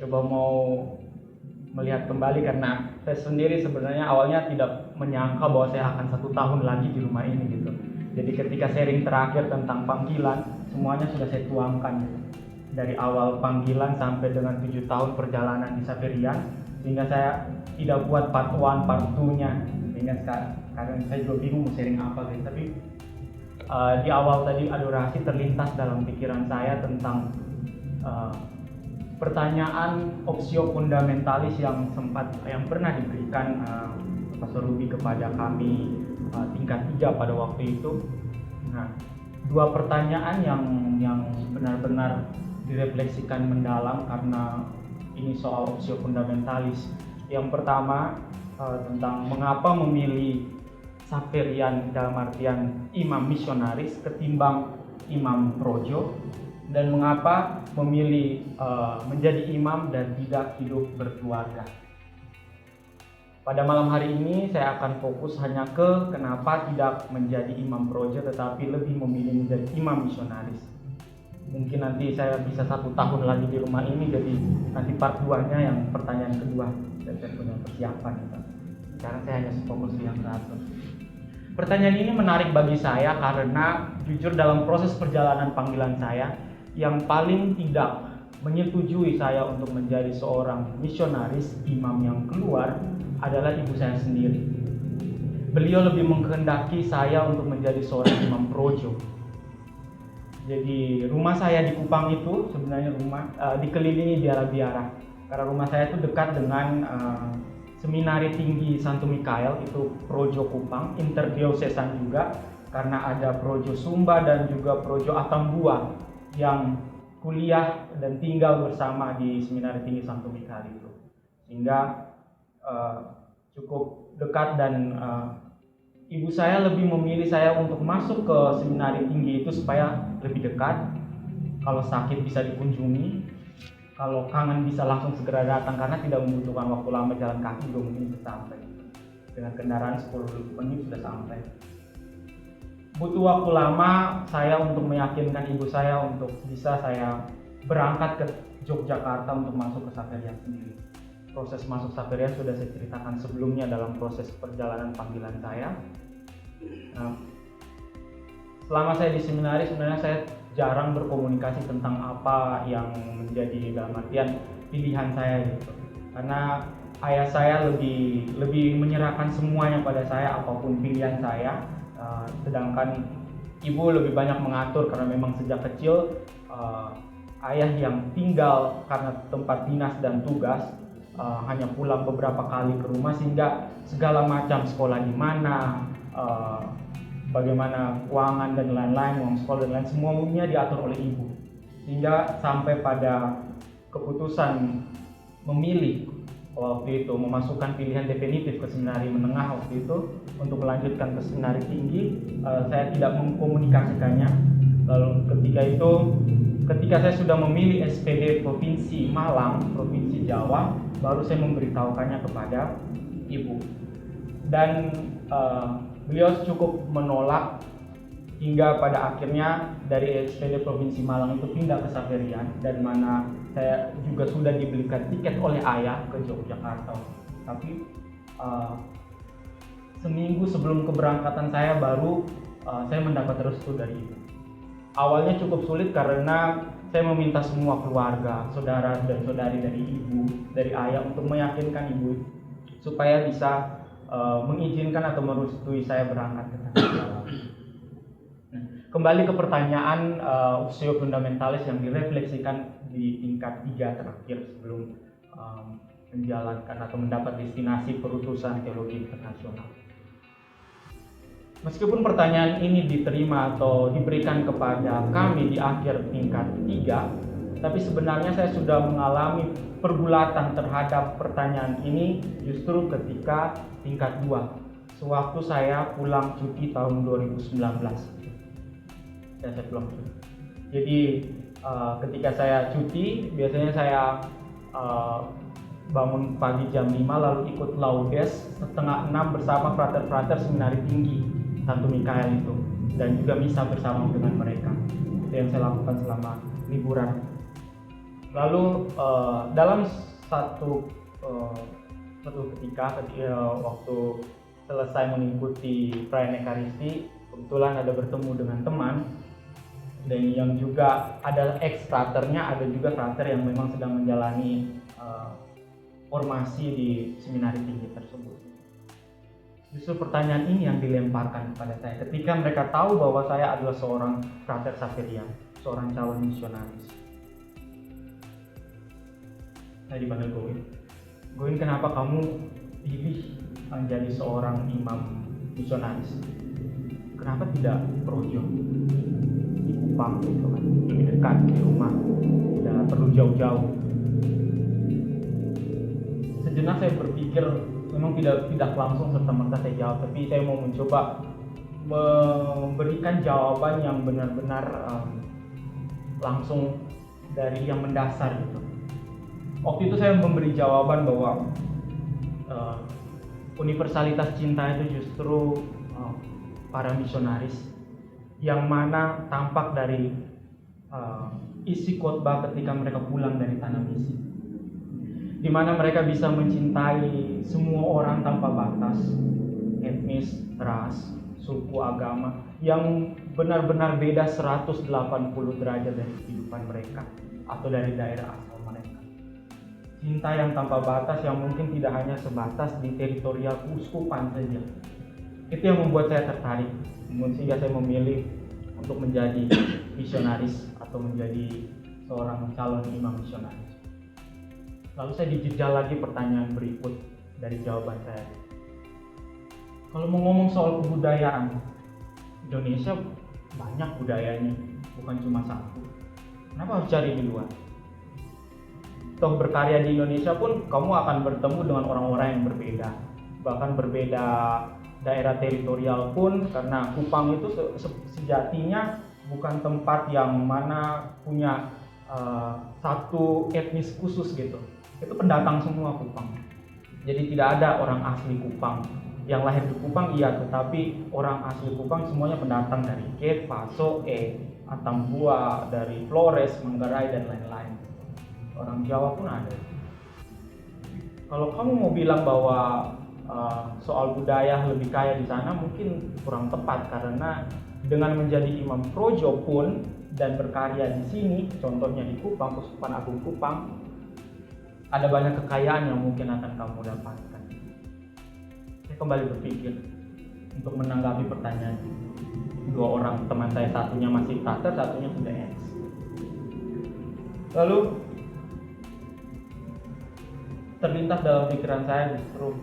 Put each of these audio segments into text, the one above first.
coba mau melihat kembali, karena saya sendiri sebenarnya awalnya tidak menyangka bahwa saya akan 1 tahun lagi di rumah ini gitu. Jadi ketika sharing terakhir tentang panggilan, semuanya sudah saya tuangkan gitu. Dari awal panggilan sampai dengan 7 tahun perjalanan di Xaverian, sehingga saya tidak buat part 1, part 2-nya. Sehingga sekarang saya juga bingung mau sharing apa guys. Tapi di awal tadi adorasi terlintas dalam pikiran saya tentang pertanyaan opsio fundamentalis yang pernah diberikan Profesor Ruby kepada kami tingkat 3 pada waktu itu. Nah, 2 pertanyaan yang benar-benar direfleksikan mendalam karena ini soal opsio fundamentalis. Yang pertama tentang mengapa memilih Xaverian dalam artian imam misionaris ketimbang imam projo, dan mengapa memilih menjadi imam dan tidak hidup berkeluarga. Pada malam hari ini saya akan fokus hanya ke kenapa tidak menjadi imam projo tetapi lebih memilih menjadi imam misionaris. Mungkin nanti saya bisa 1 tahun lagi di rumah ini, jadi nanti part 2-nya yang pertanyaan kedua dan saya punya persiapan gitu. Sekarang saya hanya fokus di yang satu. Pertanyaan ini menarik bagi saya karena jujur dalam proses perjalanan panggilan saya, yang paling tidak menyetujui saya untuk menjadi seorang misionaris imam yang keluar adalah ibu saya sendiri. Beliau lebih menghendaki saya untuk menjadi seorang imam projo. Jadi rumah saya di Kupang itu sebenarnya rumah dikelilingi biara-biara. Karena rumah saya itu dekat dengan Seminari Tinggi Santo Mikael, itu Projo Kupang, interdiosesan juga karena ada Projo Sumba dan juga Projo Atambua yang kuliah dan tinggal bersama di Seminari Tinggi Santo Mikael itu, sehingga cukup dekat. Dan ibu saya lebih memilih saya untuk masuk ke Seminari Tinggi itu supaya lebih dekat. Kalau sakit bisa dikunjungi, kalau kangen bisa langsung segera datang karena tidak membutuhkan waktu lama, jalan kaki juga mungkin bisa sampai. Dengan kendaraan 10 menit sudah sampai. Butuh waktu lama saya untuk meyakinkan ibu saya untuk bisa saya berangkat ke Yogyakarta untuk masuk ke Xaverian sendiri. Proses masuk Xaverian sudah saya ceritakan sebelumnya dalam proses perjalanan panggilan saya. Selama saya di seminari sebenarnya saya jarang berkomunikasi tentang apa yang menjadi dalam artian pilihan saya gitu. Karena ayah saya lebih menyerahkan semuanya pada saya apapun pilihan saya. Sedangkan ibu lebih banyak mengatur karena memang sejak kecil ayah yang tinggal karena tempat dinas dan tugas hanya pulang beberapa kali ke rumah, sehingga segala macam sekolah di mana, bagaimana keuangan dan lain-lain, uang sekolah dan lain semuanya diatur oleh ibu, sehingga sampai pada keputusan memilih waktu itu memasukkan pilihan definitif ke seminari menengah waktu itu untuk melanjutkan ke seminari tinggi. Saya tidak mengkomunikasikannya. Lalu ketika saya sudah memilih SPD Provinsi Malang, Provinsi Jawa, baru saya memberitahukannya kepada ibu. Dan beliau cukup menolak hingga pada akhirnya dari SPD Provinsi Malang itu pindah ke Xaverian, dan mana saya juga sudah dibelikan tiket oleh ayah ke Yogyakarta. Tapi seminggu sebelum keberangkatan saya baru saya mendapat restu dari ibu. Awalnya cukup sulit karena saya meminta semua keluarga, saudara dan saudari dari ibu, dari ayah untuk meyakinkan ibu supaya bisa mengizinkan atau merestui saya berangkat ke sana. Kembali ke pertanyaan opsio fundamentalis yang direfleksikan di tingkat 3 terakhir sebelum menjalankan atau mendapat destinasi perutusan teologi internasional. Meskipun pertanyaan ini diterima atau diberikan kepada kami di akhir tingkat 3, tapi sebenarnya saya sudah mengalami pergulatan terhadap pertanyaan ini justru ketika tingkat 2, sewaktu saya pulang cuti tahun 2019. Saya pulang cuti. Jadi ketika saya cuti, biasanya saya bangun pagi jam 5 lalu ikut laudes setengah 6 bersama frater-frater seminari tinggi Santo Mikael itu, dan juga misa bersama dengan mereka. Itu yang saya lakukan selama liburan. Lalu dalam satu ketika waktu selesai mengikuti perayaan Ekaristi, kebetulan ada bertemu dengan teman, dan yang juga ada ex-fraternya, ada juga frater yang memang sedang menjalani formasi di seminari tinggi tersebut. Justru pertanyaan ini yang dilemparkan kepada saya ketika mereka tahu bahwa saya adalah seorang frater Xaverian, seorang calon misionaris. Saya dipanggil Goin, kenapa kamu pilih menjadi seorang imam misionaris? Kenapa tidak projo di Kupang gitu kan, lebih dekat di rumah, tidak perlu jauh-jauh? Sejenak saya berpikir, memang tidak langsung serta-merta saya jawab, tapi saya mau mencoba memberikan jawaban yang benar-benar langsung dari yang mendasar gitu. Waktu itu saya memberi jawaban bahwa universalitas cinta itu justru para misionaris, yang mana tampak dari isi khotbah ketika mereka pulang dari tanah misi, di mana mereka bisa mencintai semua orang tanpa batas etnis, ras, suku, agama, yang benar-benar beda 180 derajat dari kehidupan mereka atau dari daerah asal mereka. Cinta yang tanpa batas, yang mungkin tidak hanya sebatas di teritorial keuskupan saja. Itu yang membuat saya tertarik, sehingga saya memilih untuk menjadi misionaris atau menjadi seorang calon imam misionaris. Lalu saya dijejal lagi pertanyaan berikut dari jawaban saya. Kalau mau ngomong soal kebudayaan, Indonesia banyak budayanya, bukan cuma satu. Kenapa harus cari di luar? Toh berkarya di Indonesia pun kamu akan bertemu dengan orang-orang yang berbeda, bahkan berbeda daerah teritorial pun, karena Kupang itu sejatinya bukan tempat yang mana punya satu etnis khusus gitu. Itu pendatang semua Kupang. Jadi tidak ada orang asli Kupang. Yang lahir di Kupang iya, tetapi orang asli Kupang semuanya pendatang dari Ket, Paso, Atambua, dari Flores, Manggarai dan lain-lain. Orang Jawa pun ada. Kalau kamu mau bilang bahwa soal budaya lebih kaya di sana, mungkin kurang tepat, karena dengan menjadi imam projo pun dan berkarya di sini, contohnya di Kupang, Keuskupan Agung Kupang, ada banyak kekayaan yang mungkin akan kamu dapatkan. Saya kembali berpikir untuk menanggapi pertanyaan dua orang teman saya, satunya masih frater, satunya sudah ex. Lalu terlintas dalam pikiran saya justru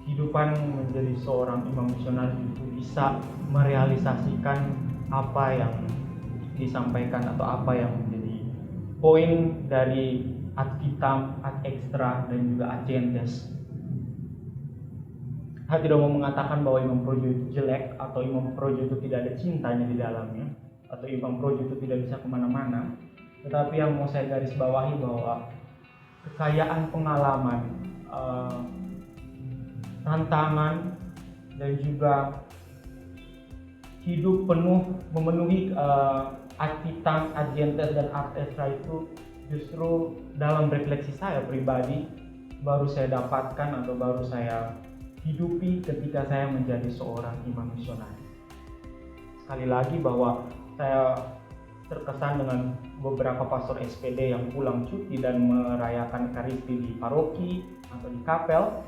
kehidupan menjadi seorang imam misionaris itu bisa merealisasikan apa yang disampaikan atau apa yang menjadi poin dari ad vitam, ad extra, dan juga ad gentes. Saya tidak mau mengatakan bahwa imam projo itu jelek, atau imam projo itu tidak ada cintanya di dalamnya, atau imam projo itu tidak bisa kemana-mana. Tetapi yang mau saya garis bawahi bahwa kekayaan pengalaman, tantangan, dan juga hidup penuh memenuhi ad vitam, ad gentes, dan ad extra itu justru dalam refleksi saya pribadi baru saya dapatkan atau baru saya hidupi ketika saya menjadi seorang imam misionaris. Sekali lagi bahwa saya terkesan dengan beberapa pastor SPD yang pulang cuti dan merayakan Ekaristi di paroki atau di kapel,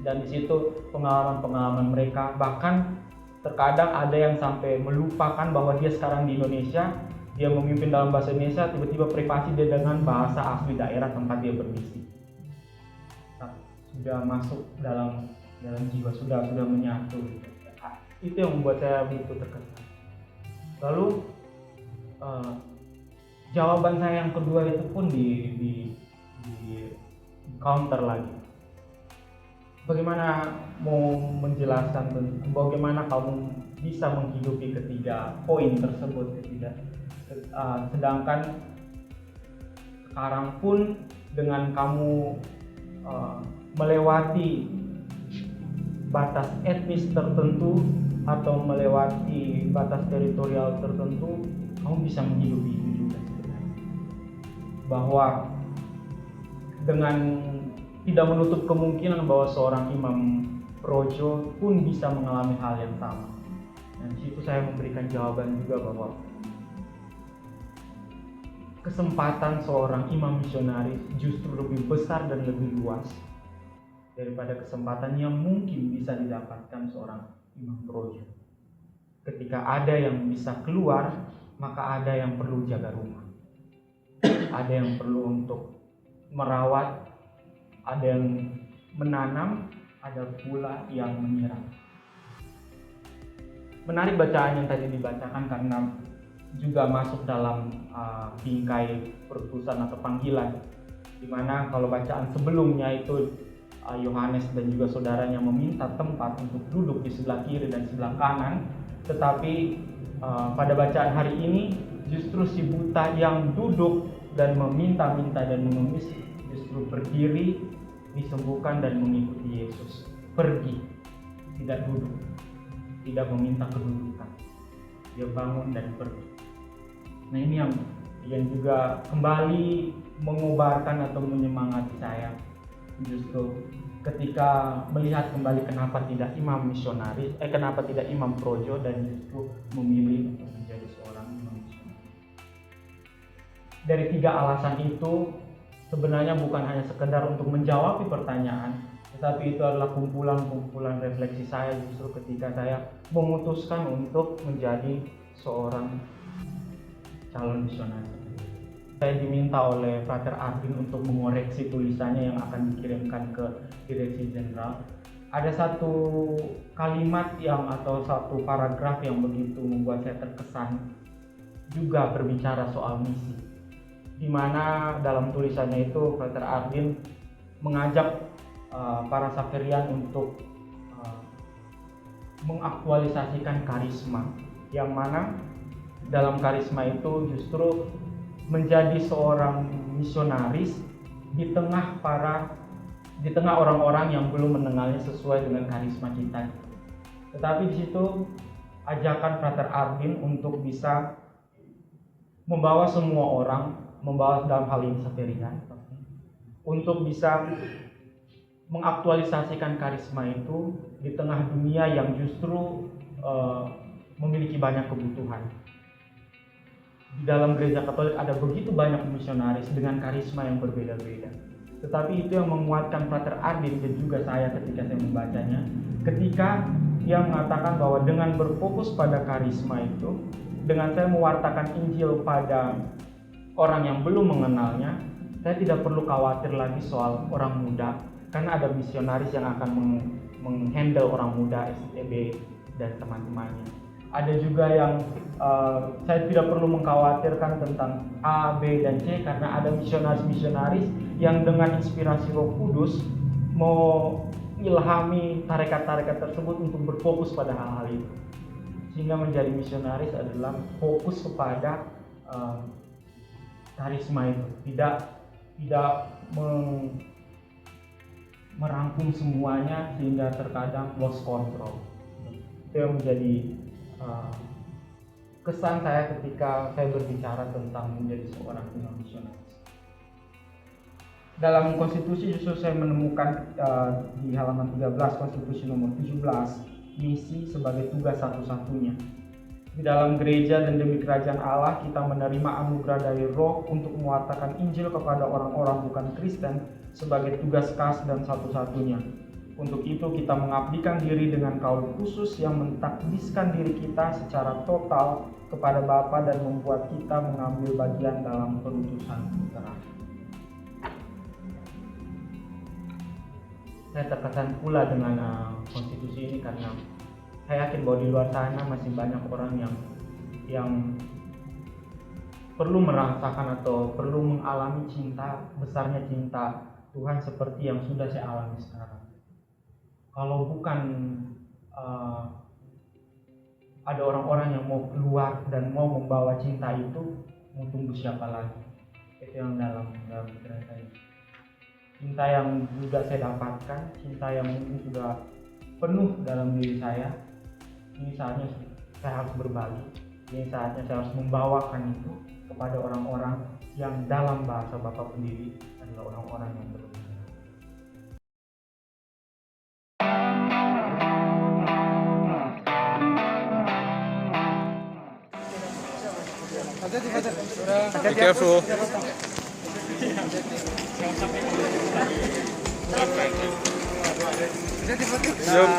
dan di situ pengalaman-pengalaman mereka, bahkan terkadang ada yang sampai melupakan bahwa dia sekarang di Indonesia, dia memimpin dalam bahasa Indonesia, tiba-tiba privasi dia dengan bahasa asli daerah tempat dia bermisi. Sudah masuk dalam jiwa, sudah menyatu. Itu yang membuat saya begitu terkesan. Lalu jawaban saya yang kedua itu pun di counter lagi. Bagaimana mau menjelaskan bagaimana kamu bisa menghidupi ketiga poin tersebut, sedangkan sekarang pun dengan kamu melewati batas etnis tertentu atau melewati batas teritorial tertentu, kamu bisa menghidupi itu juga sebenarnya. bahwa dengan tidak menutup kemungkinan bahwa seorang imam projo pun bisa mengalami hal yang sama. Dan di situ saya memberikan jawaban juga bahwa kesempatan seorang imam misionaris justru lebih besar dan lebih luas daripada kesempatan yang mungkin bisa didapatkan seorang imam projo. Ketika ada yang bisa keluar, maka ada yang perlu jaga rumah. Ada yang perlu untuk merawat, ada yang menanam, ada pula yang menyiram. Menarik bacaan yang tadi dibacakan karena juga masuk dalam bingkai perutusan atau panggilan, di mana kalau bacaan sebelumnya itu Yohanes dan juga saudaranya meminta tempat untuk duduk di sebelah kiri dan sebelah kanan, tetapi pada bacaan hari ini justru si buta yang duduk dan meminta-minta dan mengemis justru berdiri, disembuhkan dan mengikuti Yesus. Pergi, tidak duduk, tidak meminta kedudukan. Dia bangun dan pergi. Nah, ini yang juga kembali mengobarkan atau menyemangati saya. Justru ketika melihat kembali kenapa tidak imam misionaris, kenapa tidak imam projo dan justru memilih untuk menjadi seorang imam misionaris. Dari 3 alasan itu sebenarnya bukan hanya sekedar untuk menjawab pertanyaan, tetapi itu adalah kumpulan-kumpulan refleksi saya justru ketika saya memutuskan untuk menjadi seorang calon misionaris. Saya diminta oleh Frater Arvin untuk mengoreksi tulisannya yang akan dikirimkan ke Direksi Jenderal. Ada satu kalimat atau satu paragraf yang begitu membuat saya terkesan, juga berbicara soal misi, di mana dalam tulisannya itu Frater Arvin mengajak para Xaverian untuk mengaktualisasikan karisma, yang mana dalam karisma itu justru menjadi seorang misionaris di tengah orang-orang yang belum mengenalnya sesuai dengan karisma kita. Tetapi di situ ajakan Frater Arvin untuk bisa membawa semua orang, membawa dalam hal ini Xaverian, untuk bisa mengaktualisasikan karisma itu di tengah dunia yang justru memiliki banyak kebutuhan. Di dalam gereja Katolik ada begitu banyak misionaris dengan karisma yang berbeda-beda. Tetapi itu yang menguatkan Frater Arvin dan juga saya ketika saya membacanya, ketika ia mengatakan bahwa dengan berfokus pada karisma itu, dengan saya mewartakan Injil pada orang yang belum mengenalnya, saya tidak perlu khawatir lagi soal orang muda, karena ada misionaris yang akan menghandle orang muda, STB dan teman-temannya. Ada juga yang saya tidak perlu mengkhawatirkan tentang A, B, dan C, karena ada misionaris-misionaris yang dengan inspirasi Roh Kudus mau ilhami tarekat-tarekat tersebut untuk berfokus pada hal-hal itu. Sehingga menjadi misionaris adalah fokus kepada karisma itu, tidak merangkum semuanya sehingga terkadang lost control. Itu yang menjadi kesan saya ketika saya berbicara tentang menjadi seorang imam misionaris. Dalam konstitusi justru saya menemukan di halaman 13 konstitusi nomor 17, misi sebagai tugas satu-satunya. Di dalam gereja dan demi kerajaan Allah kita menerima anugerah dari Roh untuk mewartakan Injil kepada orang-orang bukan Kristen sebagai tugas khas dan satu-satunya. Untuk itu kita mengabdikan diri dengan kaul khusus yang mentakdiskan diri kita secara total kepada Bapa dan membuat kita mengambil bagian dalam perutusan terakhir. Saya terkesan pula dengan konstitusi ini karena saya yakin bahwa di luar sana masih banyak orang yang perlu merasakan atau perlu mengalami besarnya cinta Tuhan seperti yang sudah saya alami sekarang. Kalau bukan ada orang-orang yang mau keluar dan mau membawa cinta itu, mau tunggu siapa lagi? Itu yang dalam pikiran saya. Cinta yang sudah saya dapatkan, cinta yang mungkin sudah penuh dalam diri saya, ini saatnya saya harus berbagi. Ini saatnya saya harus membawakan itu kepada orang-orang yang dalam bahasa Bapak pendiri adalah orang-orang yang berdosa. Be careful. Yep.